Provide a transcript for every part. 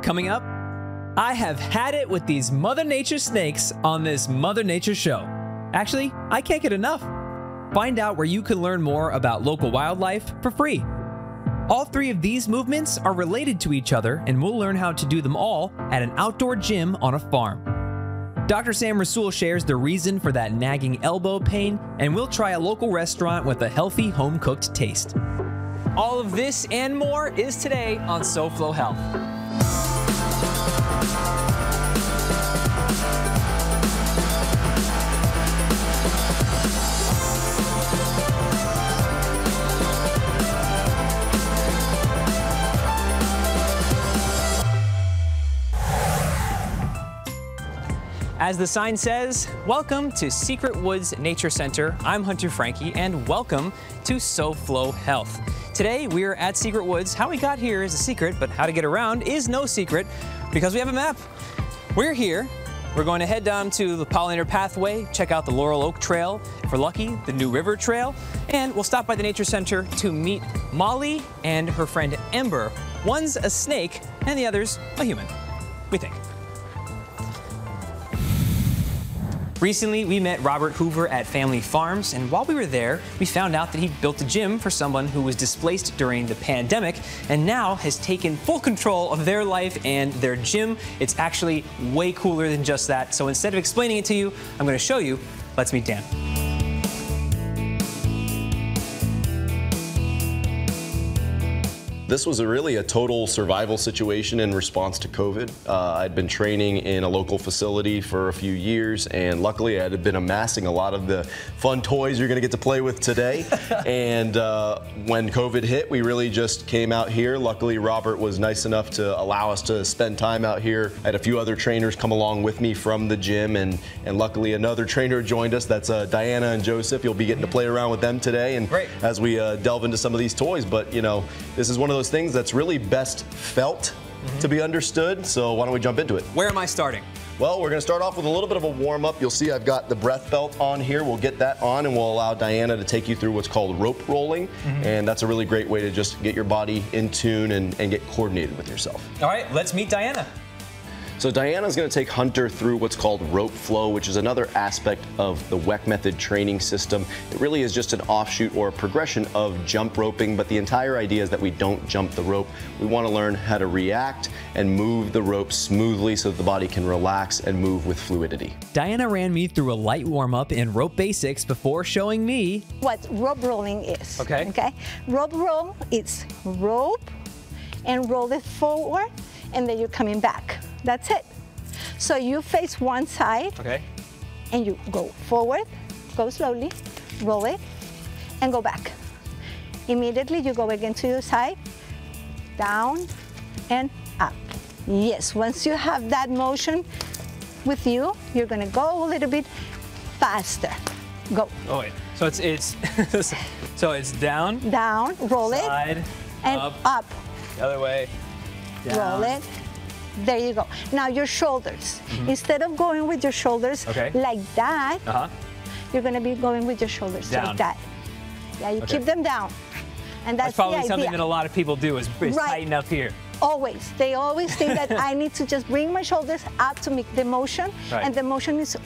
Coming up, I have had it with these Mother Nature snakes on this Mother Nature show. Actually, I can't get enough. Find out where you can learn more about local wildlife for free. All three of these movements are related to each other, and we'll learn how to do them all at an outdoor gym on a farm. Dr. Sam Rasool shares the reason for that nagging elbow pain, and we'll try a local restaurant with a healthy home-cooked taste. All of this and more is today on SoFlo Health. As the sign says, welcome to Secret Woods Nature Center. I'm Hunter Frankie, and welcome to SoFlo Health. Today, we are at Secret Woods. How we got here is a secret, but how to get around is no secret because we have a map. We're here. We're going to head down to the Pollinator Pathway, check out the Laurel Oak Trail, if we're lucky, the New River Trail, and we'll stop by the Nature Center to meet Molly and her friend Ember. One's a snake, and the other's a human, we think. Recently, we met Robert Hoover at Family Farms, and while we were there, we found out that he built a gym for someone who was displaced during the pandemic and now has taken full control of their life and their gym. It's actually way cooler than just that. So instead of explaining it to you, I'm going to show you. Let's meet Dan. This was really a total survival situation in response to COVID. I'd been training in a local facility for a few years, and luckily I had been amassing a lot of the fun toys you're going to get to play with today. And when COVID hit, we really just came out here. Luckily, Robert was nice enough to allow us to spend time out here. I had a few other trainers come along with me from the gym, and luckily another trainer joined us. That's Diana and Joseph. You'll be getting to play around with them today, and Great. As we delve into some of these toys. But you know, this is one of those things that's really best felt to be understood. So why don't we jump into it? Where am I starting? Well, we're going to start off with a little bit of a warm-up. You'll see I've got the breath belt on here. We'll get that on, and we'll allow Diana to take you through what's called rope rolling. And that's a really great way to just get your body in tune and get coordinated with yourself. All right, let's meet Diana. So Diana's going to take Hunter through what's called rope flow, which is another aspect of the WEC method training system. It really is just an offshoot or a progression of jump roping, but the entire idea is that we don't jump the rope. We want to learn how to react and move the rope smoothly so that the body can relax and move with fluidity. Diana ran me through a light warm-up in rope basics before showing me what rope rolling is. Okay. Rope roll is rope and roll it forward, and then you're coming back. That's it. So you face one side, and you go forward, go slowly, roll it, and go back. Immediately you go again to your side, down and up. Yes, once you have that motion with you, you're gonna go a little bit faster. Go. Oh wait, so it's so it's down, roll side, it, and up. The other way, down. Roll it. There you go. Now your shoulders. Instead of going with your shoulders like that, you're going to be going with your shoulders down. like that. Yeah, you keep them down. And that's probably the idea. something that a lot of people do is tighten up here. Always. They always think that I need to just bring my shoulders up to make the motion, and the motion is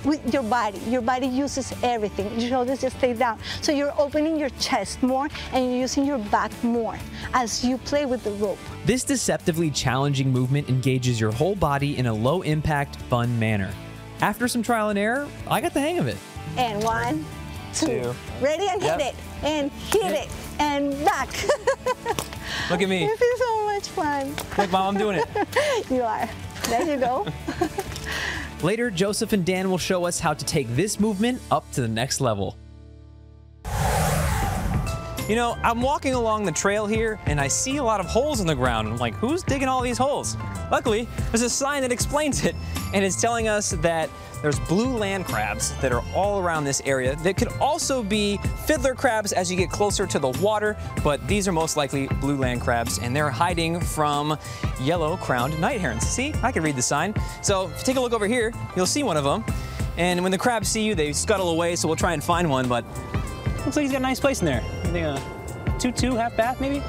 with your body. Your body uses everything. Your shoulders just stay down. So you're opening your chest more and you're using your back more as you play with the rope. This deceptively challenging movement engages your whole body in a low-impact, fun manner. After some trial and error, I got the hang of it. And 1, 2. Ready? And hit it. And hit it. And back. Look at me. This is so much fun. Look, Mom, I'm doing it. You are. There you go. Later, Joseph and Dan will show us how to take this movement up to the next level. You know, I'm walking along the trail here, and I see a lot of holes in the ground. I'm like, who's digging all these holes? Luckily, there's a sign that explains it, and it's telling us that there's blue land crabs that are all around this area. That could also be fiddler crabs as you get closer to the water, but these are most likely blue land crabs, and they're hiding from yellow-crowned night herons. See, I can read the sign. So if you take a look over here, you'll see one of them, and when the crabs see you, they scuttle away, so we'll try and find one, but looks like he's got a nice place in there. I think a 2-2, half bath maybe?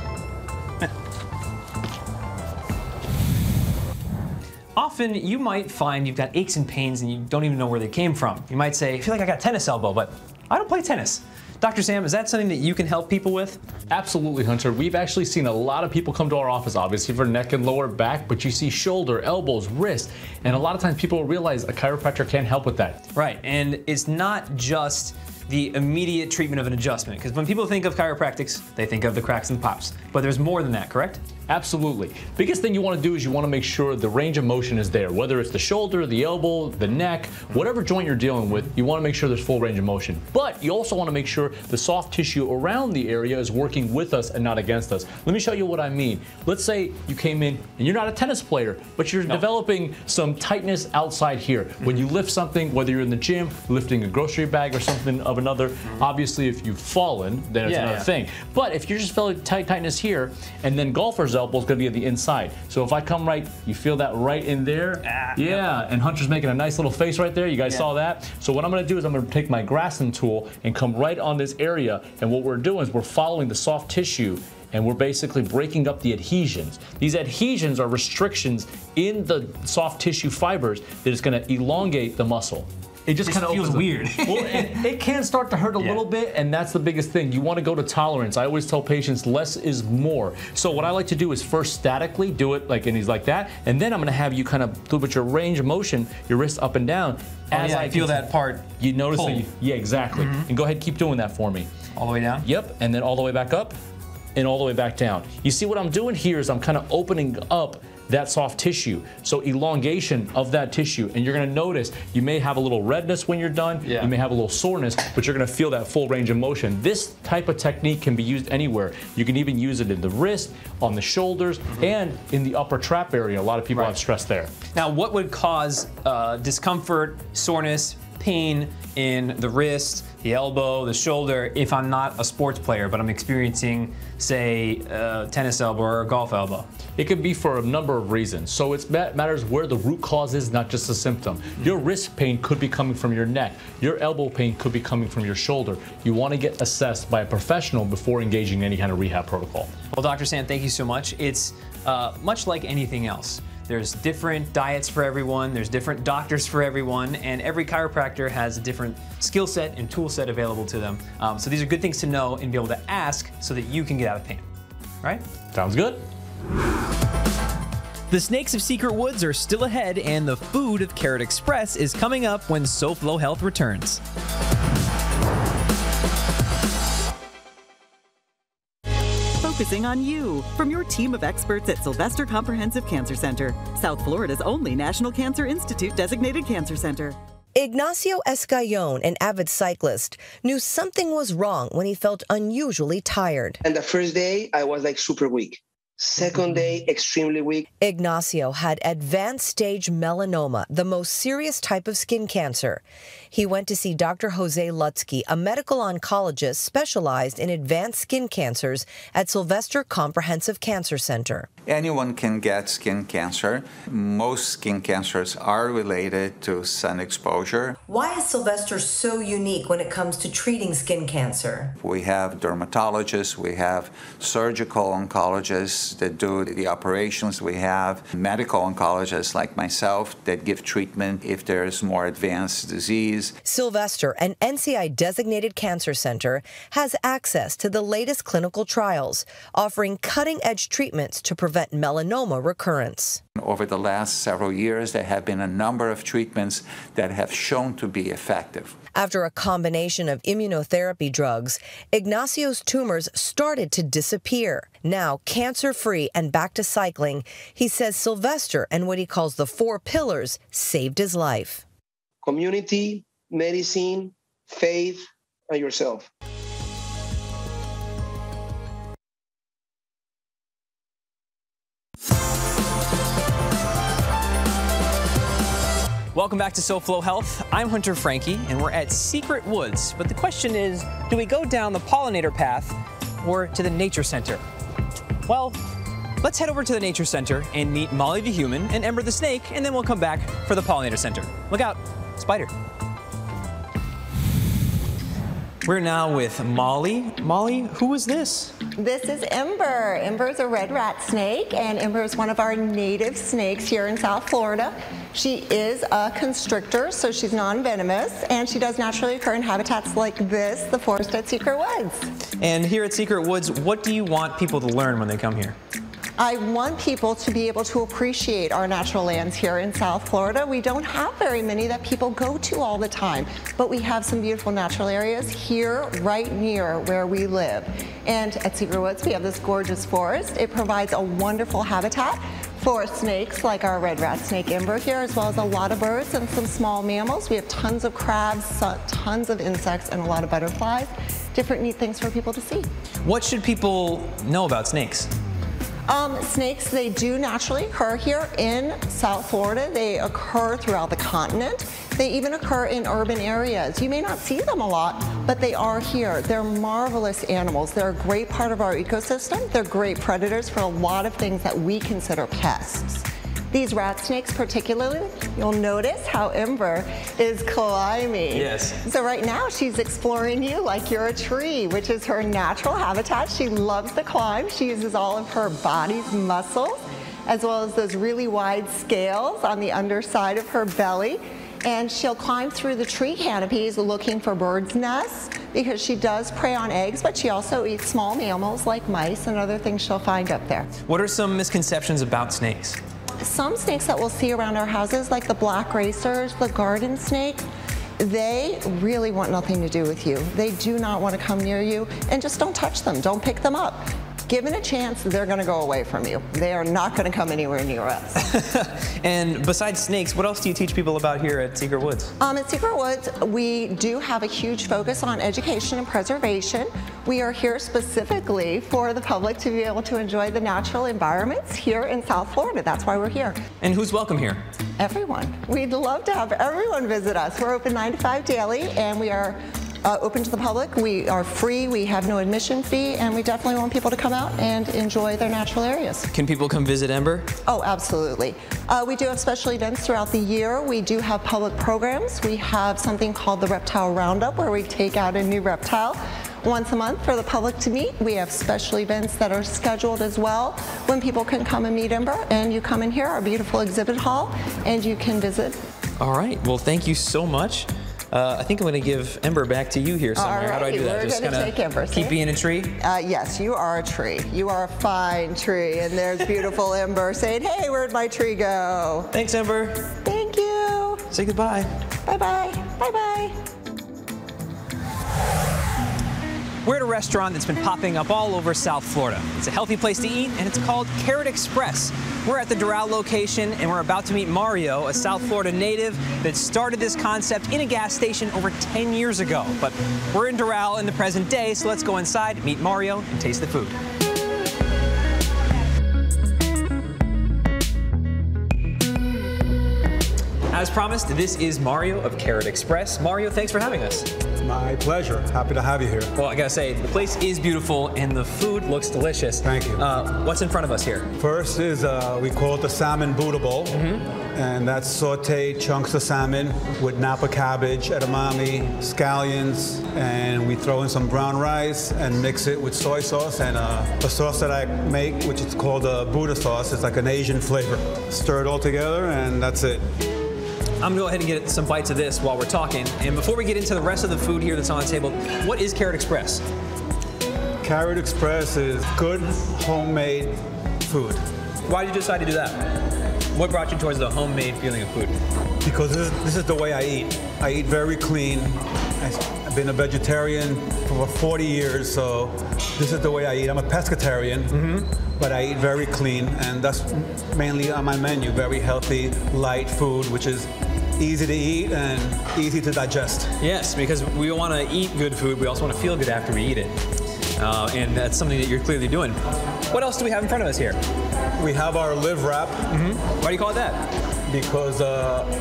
Often you might find you've got aches and pains and you don't even know where they came from. You might say, I feel like I got tennis elbow, but I don't play tennis. Dr. Sam, is that something that you can help people with? Absolutely, Hunter. We've actually seen a lot of people come to our office, obviously for neck and lower back, but you see shoulder, elbows, wrist, and a lot of times people realize a chiropractor can help with that. Right, and it's not just the immediate treatment of an adjustment, because when people think of chiropractics, they think of the cracks and pops, but there's more than that, correct? Absolutely. Biggest thing you want to do is you want to make sure the range of motion is there, whether it's the shoulder, the elbow, the neck, whatever joint you're dealing with, you want to make sure there's full range of motion. But you also want to make sure the soft tissue around the area is working with us and not against us. Let me show you what I mean. Let's say you came in and you're not a tennis player, but you're developing some tightness outside here. When you lift something, whether you're in the gym, lifting a grocery bag or something of another, obviously if you've fallen, then it's another thing. But if you're just feeling tightness here, and then golfer's elbow is going to be at the inside. So if I come right, you feel that right in there? And Hunter's making a nice little face right there. You guys saw that? So what I'm going to do is I'm going to take my grasping tool and come right on this area, and what we're doing is we're following the soft tissue and we're basically breaking up the adhesions. These adhesions are restrictions in the soft tissue fibers that is going to elongate the muscle. It just kind of feels weird. Well, it can start to hurt a little bit, and that's the biggest thing. You want to go to tolerance. I always tell patients less is more. So what I like to do is first statically do it like, and he's like that, and then I'm going to have you kind of do with your range of motion, your wrist up and down. As I feel that part. You notice that exactly. And go ahead, keep doing that for me. All the way down? Yep, and then all the way back up, and all the way back down. You see what I'm doing here is I'm kind of opening up that soft tissue. So elongation of that tissue, and you're gonna notice you may have a little redness when you're done, you may have a little soreness, but you're gonna feel that full range of motion. This type of technique can be used anywhere. You can even use it in the wrist, on the shoulders, and in the upper trap area. A lot of people have stress there. Now, what would cause discomfort, soreness, pain in the wrist, the elbow, the shoulder, if I'm not a sports player, but I'm experiencing, say, a tennis elbow or a golf elbow? It could be for a number of reasons. So it matters where the root cause is, not just a symptom. Your wrist pain could be coming from your neck. Your elbow pain could be coming from your shoulder. You want to get assessed by a professional before engaging in any kind of rehab protocol. Well, Dr. Sam, thank you so much. It's much like anything else. There's different diets for everyone, there's different doctors for everyone, and every chiropractor has a different skill set and tool set available to them. So these are good things to know and be able to ask so that you can get out of pain. Right? Sounds good. The snakes of Secret Woods are still ahead, and the food of Carrot Express is coming up when SoFlo Health returns. Focusing on you from your team of experts at Sylvester Comprehensive Cancer Center, South Florida's only National Cancer Institute designated cancer center. Ignacio Escallon, an avid cyclist, knew something was wrong when he felt unusually tired. And the first day, I was like super weak. Second day, extremely weak. Ignacio had advanced stage melanoma, the most serious type of skin cancer. He went to see Dr. Jose Lutsky, a medical oncologist specialized in advanced skin cancers at Sylvester Comprehensive Cancer Center. Anyone can get skin cancer. Most skin cancers are related to sun exposure. Why is Sylvester so unique when it comes to treating skin cancer? We have dermatologists, we have surgical oncologists that do the operations. We have medical oncologists like myself that give treatment if there's more advanced disease. Sylvester, an NCI-designated cancer center, has access to the latest clinical trials, offering cutting-edge treatments to prevent melanoma recurrence. Over the last several years, there have been a number of treatments that have shown to be effective. After a combination of immunotherapy drugs, Ignacio's tumors started to disappear. Now, cancer-free and back to cycling, he says Sylvester and what he calls the 4 pillars saved his life. Community, medicine, faith, and yourself. Welcome back to SoFlo Health. I'm Hunter Frankie, and we're at Secret Woods. But the question is, do we go down the Pollinator Path or to the Nature Center? Well, let's head over to the Nature Center and meet Molly the human and Ember the snake, and then we'll come back for the Pollinator Center. Look out, spider. We're now with Molly. Molly, who is this? This is Ember. Ember is a red rat snake, and Ember is one of our native snakes here in South Florida. She is a constrictor, so she's non-venomous, and she does naturally occur in habitats like this, the forest at Secret Woods. And here at Secret Woods, what do you want people to learn when they come here? I want people to be able to appreciate our natural lands here in South Florida. We don't have very many that people go to all the time, but we have some beautiful natural areas here right near where we live. And at Secret Woods, we have this gorgeous forest. It provides a wonderful habitat for snakes like our red rat snake Ember here, as well as a lot of birds and some small mammals. We have tons of crabs, tons of insects, and a lot of butterflies. Different neat things for people to see. What should people know about snakes? Snakes, they do naturally occur here in South Florida. They occur throughout the continent. They even occur in urban areas. You may not see them a lot, but they are here. They're marvelous animals. They're a great part of our ecosystem. They're great predators for a lot of things that we consider pests. These rat snakes particularly, you'll notice how Ember is climbing. Yes. So right now she's exploring you like you're a tree, which is her natural habitat. She loves to climb. She uses all of her body's muscles, as well as those really wide scales on the underside of her belly. And she'll climb through the tree canopies looking for birds' nests because she does prey on eggs, but she also eats small mammals like mice and other things she'll find up there. What are some misconceptions about snakes? Some snakes that we'll see around our houses, like the black racers, the garden snake, they really want nothing to do with you. They do not want to come near you, and just don't touch them. Don't pick them up. Given a chance, they're going to go away from you. They are not going to come anywhere near us. And besides snakes, what else do you teach people about here at Secret Woods? At Secret Woods, we do have a huge focus on education and preservation. We are here specifically for the public to be able to enjoy the natural environments here in South Florida. That's why we're here. And who's welcome here? Everyone. We'd love to have everyone visit us. We're open 9 to 5 daily, and we are open to the public. We are free, we have no admission fee, and we definitely want people to come out and enjoy their natural areas. Can people come visit Ember? Oh, absolutely. We do have special events throughout the year. We do have public programs. We have something called the Reptile Roundup, where we take out a new reptile once a month for the public to meet. We have special events that are scheduled as well when people can come and meet Ember, and you come in here, our beautiful exhibit hall, and you can visit. All right, well, thank you so much. I think I'm going to give Ember back to you here somewhere. All right, how do I do that? Just take Ember. Keep being a tree? Yes, you are a tree. You are a fine tree. And there's beautiful Ember saying, hey, where'd my tree go? Thanks, Ember. Thank you. Say goodbye. Bye-bye. Bye-bye. We're at a restaurant that's been popping up all over South Florida. It's a healthy place to eat, and it's called Carrot Express. We're at the Doral location, and we're about to meet Mario, a South Florida native that started this concept in a gas station over 10 years ago. But we're in Doral in the present day, so let's go inside, meet Mario, and taste the food. As promised, this is Mario of Carrot Express. Mario, thanks for having us. My pleasure. Happy to have you here. Well, I gotta say, the place is beautiful and the food looks delicious. Thank you. What's in front of us here? First is, we call it the salmon Buddha bowl. And that's sauteed chunks of salmon with Napa cabbage, edamame, scallions, and we throw in some brown rice and mix it with soy sauce and a sauce that I make, which is called a Buddha sauce. It's like an Asian flavor. Stir it all together, and that's it. I'm gonna go ahead and get some bites of this while we're talking. And before we get into the rest of the food here that's on the table, what is Carrot Express? Carrot Express is good homemade food. Why did you decide to do that? What brought you towards the homemade feeling of food? Because this is the way I eat. I eat very clean. I've been a vegetarian for 40 years, so this is the way I eat. I'm a pescatarian, but I eat very clean, and that's mainly on my menu. Very healthy, light food, which is easy to eat and easy to digest. Yes, because we want to eat good food, we also want to feel good after we eat it. And that's something that you're clearly doing. What else do we have in front of us here? We have our live wrap. Why do you call it that? Because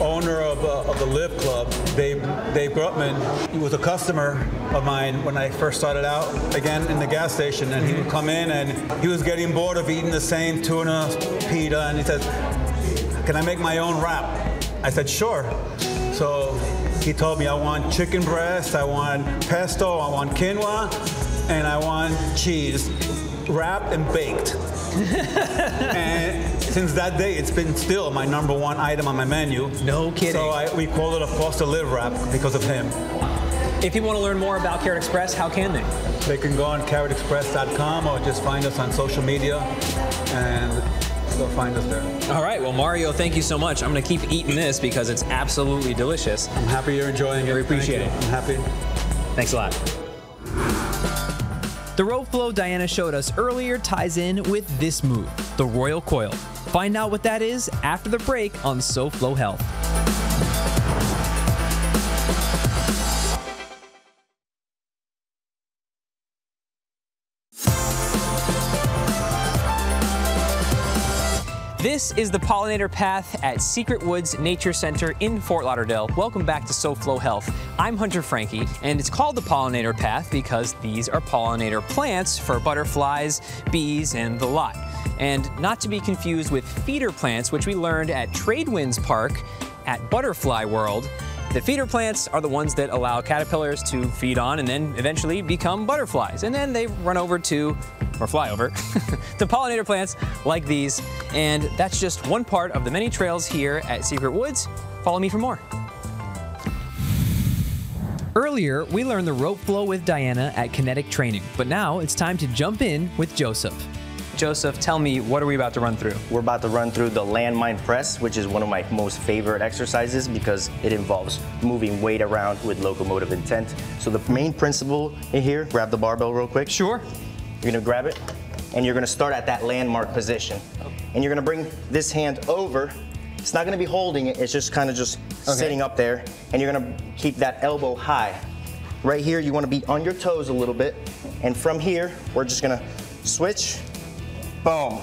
owner of the Live Club, Dave Grutman, he was a customer of mine when I first started out, again, in the gas station. And he would come in and he was getting bored of eating the same tuna, pita, and he said, can I make my own wrap? I said, sure. So he told me I want chicken breast, I want pesto, I want quinoa, and I want cheese, wrapped and baked. And since that day, it's been still my #1 item on my menu. No kidding. So we call it a Foster Live wrap because of him. If people want to learn more about Carrot Express, how can they? They can go on carrotexpress.com or just find us on social media and they'll find us there. All right, well, Mario, thank you so much. I'm going to keep eating this because it's absolutely delicious. I'm happy you're enjoying it. We appreciate it. I'm happy. Thanks a lot. The rope flow Diana showed us earlier ties in with this move, the Royal Coil. Find out what that is after the break on SoFlo Health. This is the Pollinator Path at Secret Woods Nature Center in Fort Lauderdale. Welcome back to SoFlo Health. I'm Hunter Frankie, and it's called the Pollinator Path because these are pollinator plants for butterflies, bees, and the lot. And not to be confused with feeder plants, which we learned at Tradewinds Park at Butterfly World. The feeder plants are the ones that allow caterpillars to feed on and then eventually become butterflies. And then they run over to, or fly over, to pollinator plants like these. And that's just one part of the many trails here at Secret Woods. Follow me for more. Earlier, we learned the rope flow with Diana at Kinetic Training, but now it's time to jump in with Joseph. Joseph, tell me, what are we about to run through? We're about to run through the Landmine Press, which is one of my most favorite exercises because it involves moving weight around with locomotive intent. So the main principle in here, grab the barbell real quick. Sure. You're gonna grab it, and you're gonna start at that landmark position. And you're gonna bring this hand over. It's not gonna be holding it, it's just kind of just sitting up there. And you're gonna keep that elbow high. Right here, you wanna be on your toes a little bit. And from here, we're just gonna switch. Boom.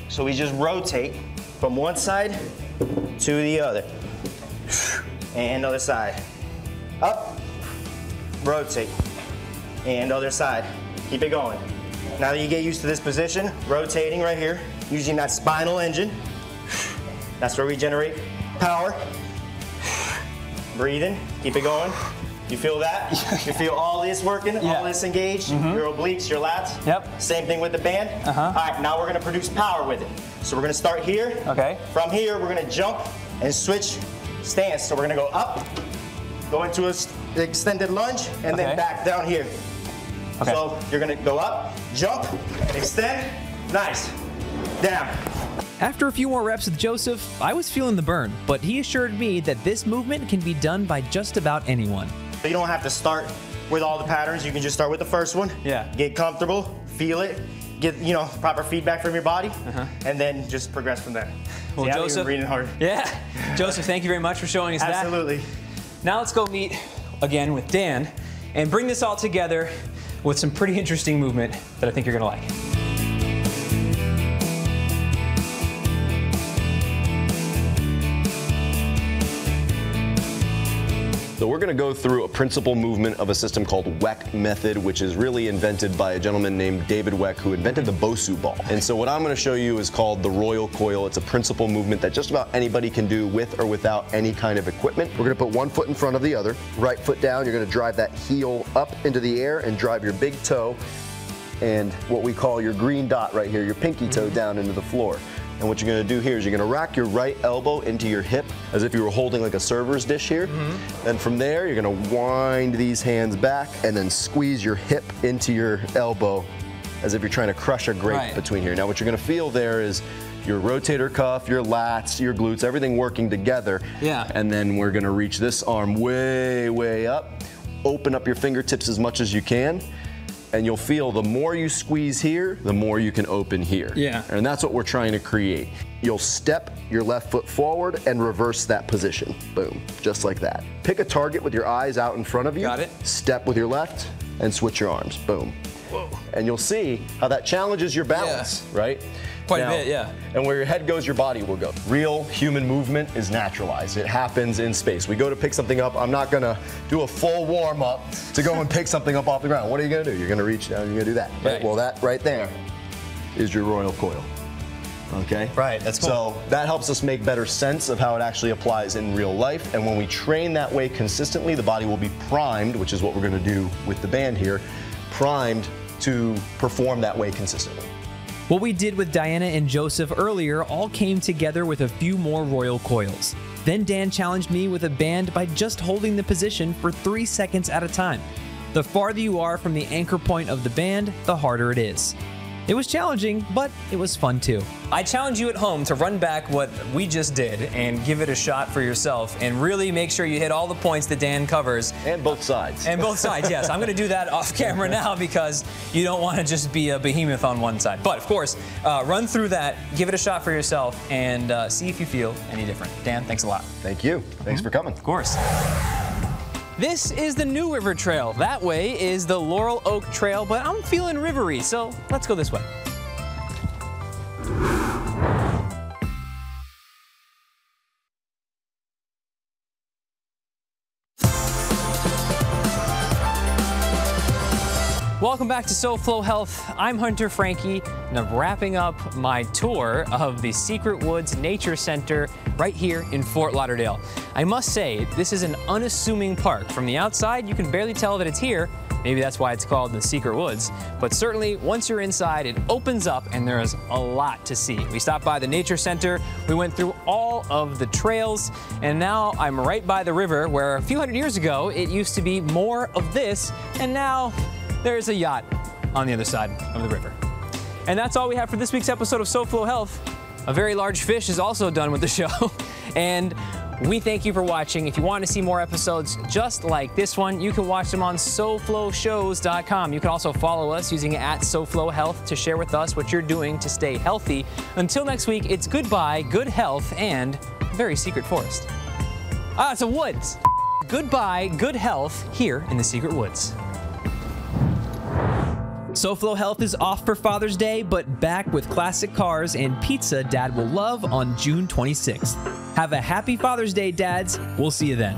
So we just rotate from one side to the other. And other side. Up, rotate, and other side. Keep it going. Now that you get used to this position, rotating right here, using that spinal engine. That's where we generate power. Breathing, keep it going. You feel that? You feel all this working, all this engaged, your obliques, your lats. Yep. Same thing with the band. All right, now we're gonna produce power with it. So we're gonna start here. Okay. From here, we're gonna jump and switch stance. So we're gonna go up, go into an extended lunge, and then back down here. Okay. So you're gonna go up, jump, extend, nice, down. After a few more reps with Joseph, I was feeling the burn, but he assured me that this movement can be done by just about anyone. You don't have to start with all the patterns. You can just start with the first one. Yeah. Get comfortable, feel it, get proper feedback from your body, and then just progress from there. Well, Joseph, you're reading hard. Yeah. Joseph, thank you very much for showing us that. Absolutely. Now let's go meet again with Dan and bring this all together with some pretty interesting movement that I think you're gonna like. So we're going to go through a principal movement of a system called WEC method, which is really invented by a gentleman named David WEC, who invented the Bosu ball. And so what I'm going to show you is called the Royal Coil. It's a principal movement that just about anybody can do with or without any kind of equipment. We're going to put one foot in front of the other, right foot down. You're going to drive that heel up into the air and drive your big toe and what we call your green dot right here, your pinky toe down into the floor. And what you're gonna do here is you're gonna rack your right elbow into your hip as if you were holding like a server's dish here. Then from there, you're gonna wind these hands back and then squeeze your hip into your elbow as if you're trying to crush a grape between here. Now what you're gonna feel there is your rotator cuff, your lats, your glutes, everything working together. Yeah. And then we're gonna reach this arm way, way up. Open up your fingertips as much as you can. And you'll feel the more you squeeze here, the more you can open here. Yeah. And that's what we're trying to create. You'll step your left foot forward and reverse that position. Boom, just like that. Pick a target with your eyes out in front of you. Got it. Step with your left and switch your arms. Boom. Whoa. And you'll see how that challenges your balance, right? Quite a bit, yeah. And where your head goes, your body will go. Real human movement is naturalized. It happens in space. We go to pick something up. I'm not gonna do a full warm up to go and pick something up off the ground. What are you gonna do? You're gonna reach down, you're gonna do that. Right? Well, that right there is your Royal Coil. Okay? Right, that's cool. So that helps us make better sense of how it actually applies in real life. And when we train that way consistently, the body will be primed, which is what we're going to do with the band here, primed to perform that way consistently. What we did with Diana and Joseph earlier all came together with a few more Royal Coils. Then Dan challenged me with a band by just holding the position for 3 seconds at a time. The farther you are from the anchor point of the band, the harder it is. It was challenging, but it was fun too. I challenge you at home to run back what we just did and give it a shot for yourself and really make sure you hit all the points that Dan covers. And both sides. And both sides, yes. I'm going to do that off camera now because you don't want to just be a behemoth on one side. But of course, run through that, give it a shot for yourself, and see if you feel any different. Dan, thanks a lot. Thank you. Thanks for coming. Of course. This is the New River Trail. That way is the Laurel Oak Trail, but I'm feeling rivery, so let's go this way. Welcome back to SoFlo Health. I'm Hunter Frankie, and I'm wrapping up my tour of the Secret Woods Nature Center right here in Fort Lauderdale. I must say, this is an unassuming park. From the outside, you can barely tell that it's here. Maybe that's why it's called the Secret Woods. But certainly, once you're inside, it opens up and there's a lot to see. We stopped by the Nature Center, we went through all of the trails, and now I'm right by the river where a few hundred years ago, it used to be more of this, and now there's a yacht on the other side of the river. And that's all we have for this week's episode of SoFlo Health. A very large fish is also done with the show. And we thank you for watching. If you want to see more episodes just like this one, you can watch them on SoFloShows.com. You can also follow us using @SoFloHealth to share with us what you're doing to stay healthy. Until next week, it's goodbye, good health, and a very secret forest. It's a woods. Goodbye, good health here in the Secret Woods. SoFlo Health is off for Father's Day, but back with classic cars and pizza Dad will love on June 26th. Have a happy Father's Day, dads. We'll see you then.